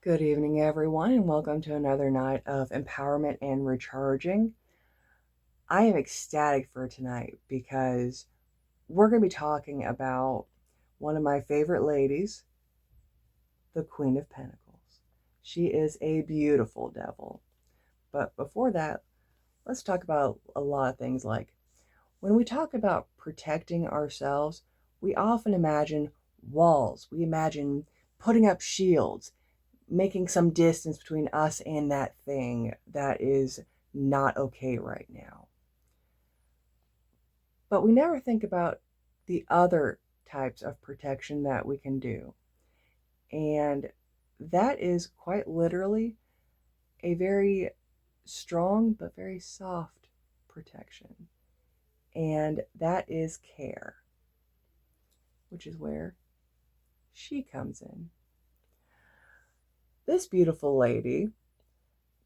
Good evening, everyone, and welcome to another night of empowerment and recharging. I am ecstatic for tonight because we're going to be talking about one of my favorite ladies, the Queen of Pentacles. She is a beautiful devil. But before that, let's talk about a lot of things like when we talk about protecting ourselves, we often imagine walls. We imagine putting up shields, making some distance between us and that thing that is not okay right now. But we never think about the other types of protection that we can do. And that is quite literally a very strong but very soft protection. And that is care, which is where she comes in. This beautiful lady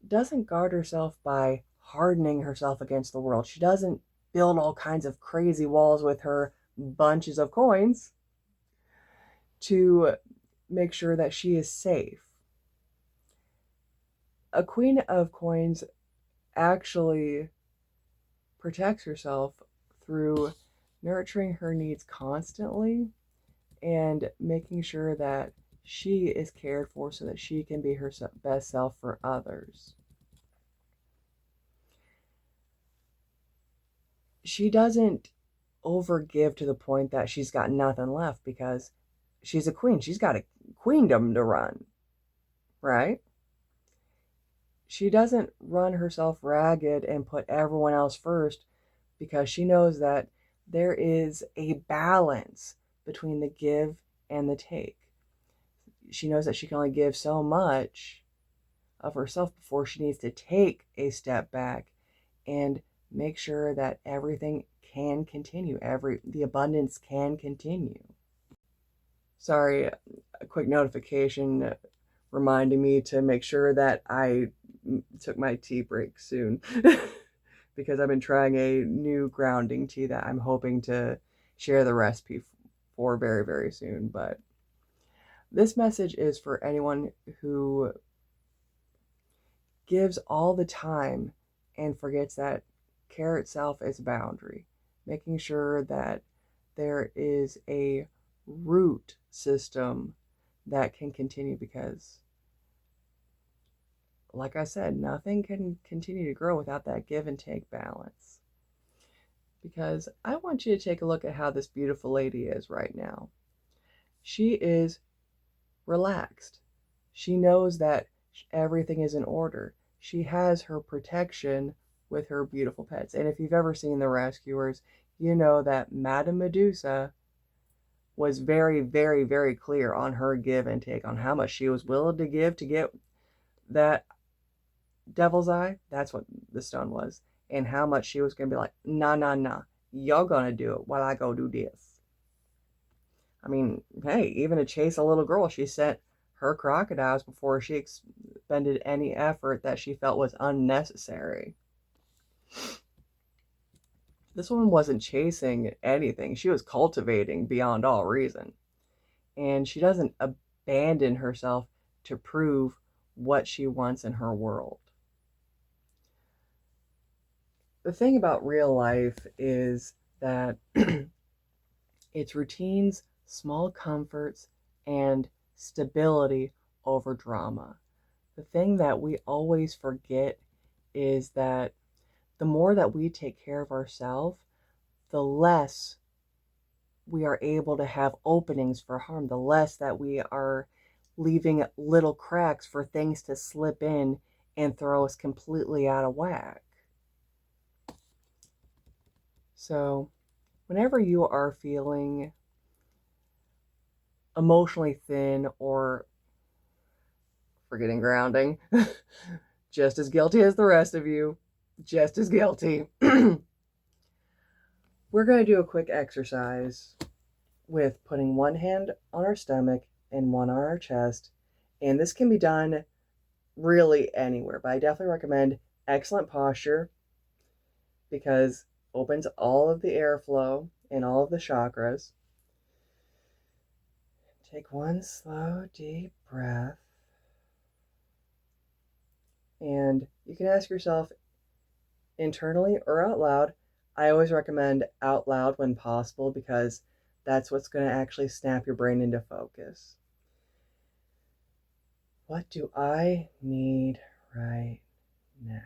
doesn't guard herself by hardening herself against the world. She doesn't build all kinds of crazy walls with her bunches of coins to make sure that she is safe. A queen of coins actually protects herself through nurturing her needs constantly and making sure that she is cared for so that she can be her best self for others. She doesn't overgive to the point that she's got nothing left because she's a queen. She's got a queendom to run, right? She doesn't run herself ragged and put everyone else first because she knows that there is a balance between the give and the take. She knows that she can only give so much of herself before she needs to take a step back and make sure that everything can continue. The abundance can continue. Sorry, a quick notification reminding me to make sure that I took my tea break soon because I've been trying a new grounding tea that I'm hoping to share the recipe for very, very soon. But this message is for anyone who gives all the time and forgets that care itself is a boundary, making sure that there is a root system that can continue because, like I said, nothing can continue to grow without that give and take balance. Because I want you to take a look at how this beautiful lady is right now. She is relaxed. She knows that everything is in order. She has her protection with her beautiful pets. And if you've ever seen The Rescuers, you know that Madame Medusa was very, very, very clear on her give and take, on how much she was willing to give to get that devil's eye. That's what the stone was. And how much she was going to be like, nah, nah, nah. You're going to do it while I go do this. I mean, hey, even to chase a little girl, she sent her crocodiles before she expended any effort that she felt was unnecessary. This woman wasn't chasing anything. She was cultivating beyond all reason. And she doesn't abandon herself to prove what she wants in her world. The thing about real life is that it's routines, small comforts, and stability over drama. The thing that we always forget is that the more that we take care of ourselves, the less we are able to have openings for harm, the less that we are leaving little cracks for things to slip in and throw us completely out of whack. So, whenever you are feeling emotionally thin or forgetting grounding, just as guilty as the rest of you, just as guilty. We're going to do a quick exercise with putting one hand on our stomach and one on our chest. And this can be done really anywhere, but I definitely recommend excellent posture because it opens all of the airflow and all of the chakras. Take one slow, deep breath. You can ask yourself internally or out loud. I always recommend out loud when possible because that's what's going to actually snap your brain into focus. What do I need right now?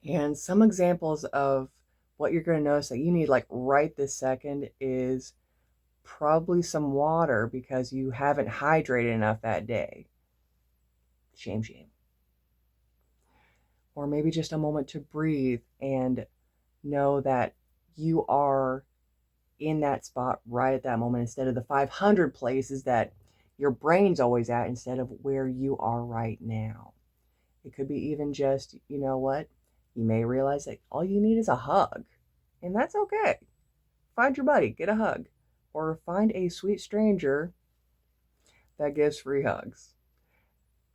And some examples of what you're going to notice that you need like right this second is probably some water because you haven't hydrated enough that day. Shame, shame. Or maybe just a moment to breathe and know that you are in that spot right at that moment instead of the 500 places that your brain's always at instead of where you are right now. It could be even just, you know what? You may realize that all you need is a hug, and that's okay. Find your buddy, get a hug, or find a sweet stranger that gives free hugs.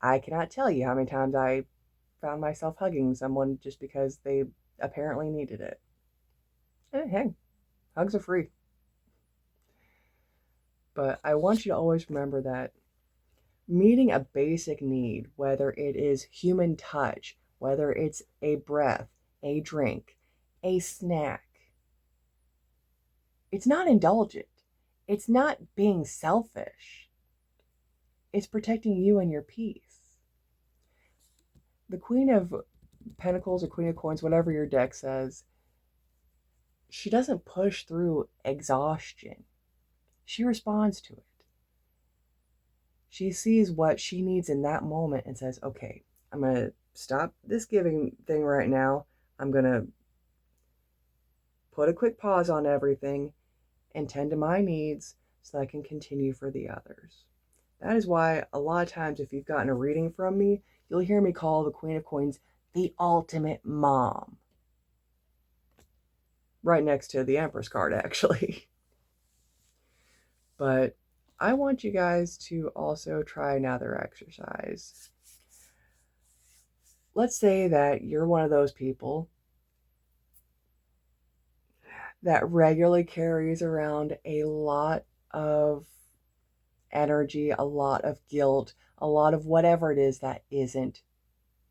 I cannot tell you how many times I found myself hugging someone just because they apparently needed it. And hey, hugs are free. But I want you to always remember that meeting a basic need, whether it is human touch, whether it's a breath, a drink, a snack, it's not indulgent. It's not being selfish. It's protecting you and your peace. The Queen of Pentacles or Queen of Coins, whatever your deck says, she doesn't push through exhaustion. She responds to it. She sees what she needs in that moment and says, okay, I'm going to stop this giving thing right now. I'm going to put a quick pause on everything and tend to my needs so that I can continue for the others. That is why a lot of times if you've gotten a reading from me, you'll hear me call the Queen of Coins the ultimate mom. Right next to the Empress card, actually. But I want you guys to also try another exercise. Let's say that you're one of those people that regularly carries around a lot of energy, a lot of guilt, a lot of whatever it is that isn't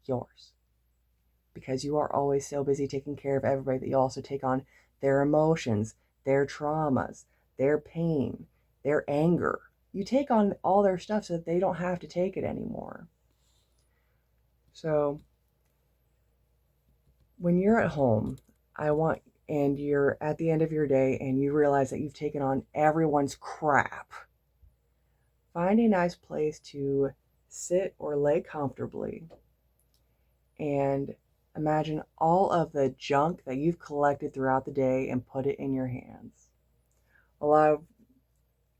yours. Because you are always so busy taking care of everybody that you also take on their emotions, their traumas, their pain, their anger. You take on all their stuff so that they don't have to take it anymore. So when you're at home, and you're at the end of your day and you realize that you've taken on everyone's crap, find a nice place to sit or lay comfortably and imagine all of the junk that you've collected throughout the day and put it in your hands. A lot of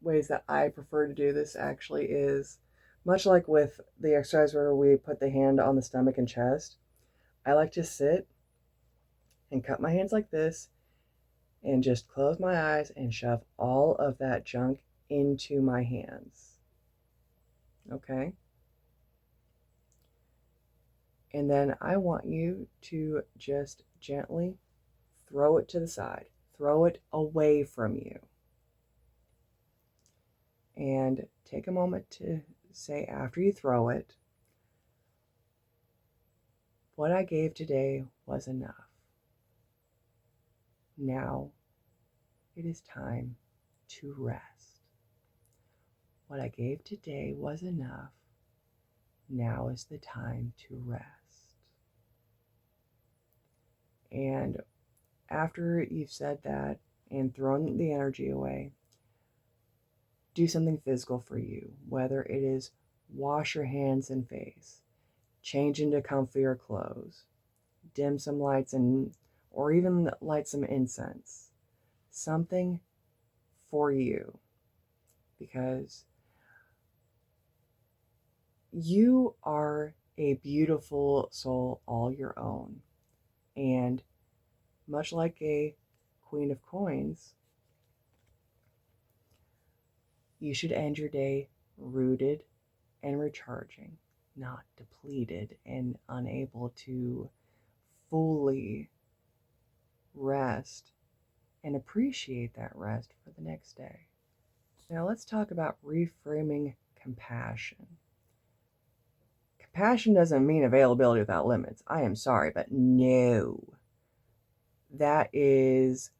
ways that I prefer to do this actually is much like with the exercise where we put the hand on the stomach and chest. I like to sit and cup my hands like this and just close my eyes and shove all of that junk into my hands. Okay? And then I want you to just gently throw it to the side. Throw it away from you. And take a moment to say after you throw it, what I gave today was enough. Now it is time to rest. What I gave today was enough. Now is the time to rest. And after you've said that and thrown the energy away, do something physical for you, whether it is wash your hands and face, change into comfier clothes, dim some lights or even light some incense. Something for you, because you are a beautiful soul all your own. And much like a Queen of Coins, you should end your day rooted and recharging, not depleted and unable to fully rest and appreciate that rest for the next day. Now let's talk about reframing compassion. Compassion doesn't mean availability without limits. I am sorry, but no. That is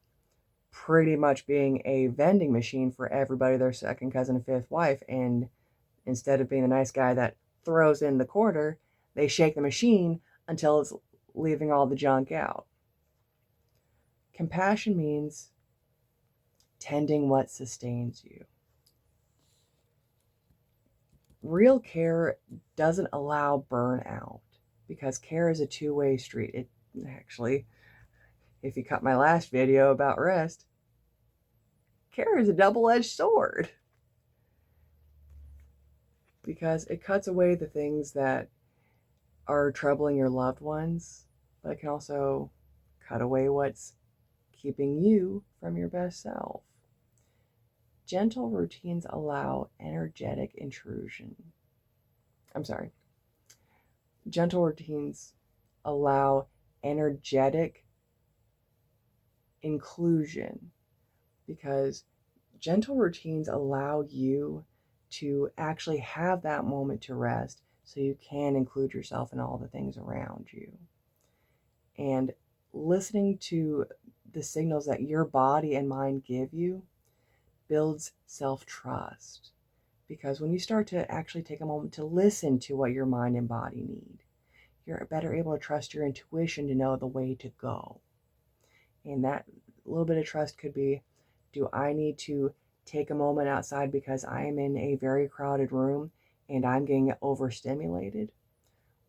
pretty much being a vending machine for everybody, their second cousin and fifth wife. And instead of being the nice guy that throws in the quarter, they shake the machine until it's leaving all the junk out. Compassion means tending what sustains you. Real care doesn't allow burnout because care is a two-way street. It actually, if you cut my last video about rest, care is a double-edged sword because it cuts away the things that are troubling your loved ones, but it can also cut away what's keeping you from your best self. Gentle routines allow energetic intrusion. Gentle routines allow energetic inclusion because gentle routines allow you to actually have that moment to rest so you can include yourself in all the things around you. And listening to the signals that your body and mind give you builds self-trust. Because when you start to actually take a moment to listen to what your mind and body need, you're better able to trust your intuition to know the way to go. And that little bit of trust could be, do I need to take a moment outside because I am in a very crowded room and I'm getting overstimulated?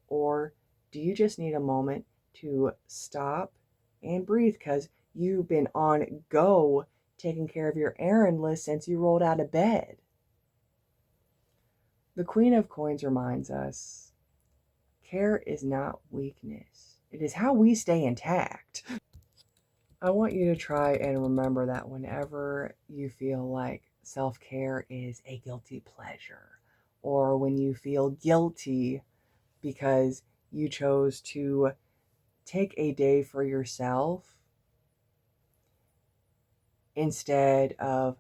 Or do you just need a moment to stop and breathe because you've been on go taking care of your errand list since you rolled out of bed? The Queen of Coins reminds us, care is not weakness. It is how we stay intact. I want you to try and remember that whenever you feel like self-care is a guilty pleasure, or when you feel guilty because you chose to take a day for yourself instead of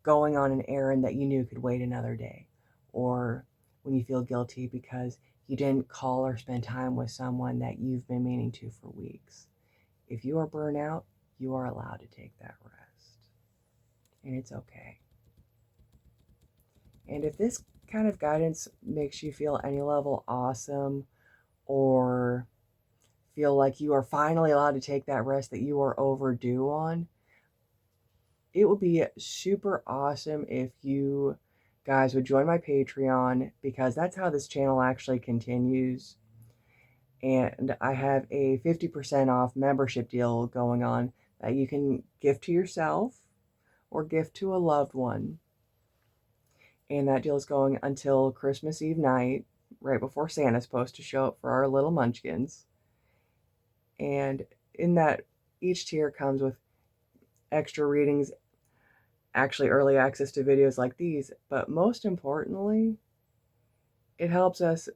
going on an errand that you knew could wait another day, or when you feel guilty because you didn't call or spend time with someone that you've been meaning to for weeks. If you are burnt out, you are allowed to take that rest. And it's okay. And if this kind of guidance makes you feel any level awesome, or feel like you are finally allowed to take that rest that you are overdue on, it would be super awesome if you guys would join my Patreon, because that's how this channel actually continues. And I have a 50% off membership deal going on that you can gift to yourself or gift to a loved one. And that deal is going until Christmas Eve night, right before Santa's supposed to show up for our little munchkins. And in that, each tier comes with extra readings, actually early access to videos like these, but most importantly, it helps us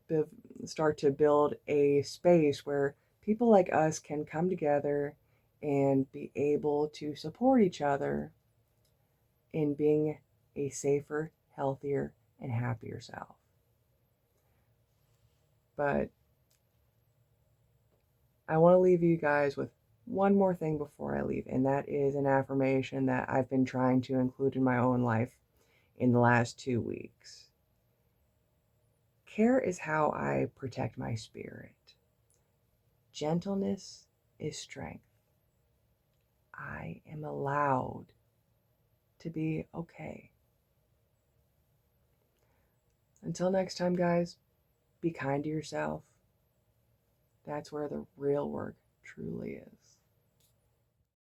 start to build a space where people like us can come together and be able to support each other in being a safer, healthier, and happier self. But I want to leave you guys with one more thing before I leave, and that is an affirmation that I've been trying to include in my own life in the last 2 weeks. Care is how I protect my spirit. Gentleness is strength. I am allowed to be okay. Until next time, guys, be kind to yourself. That's where the real work truly is.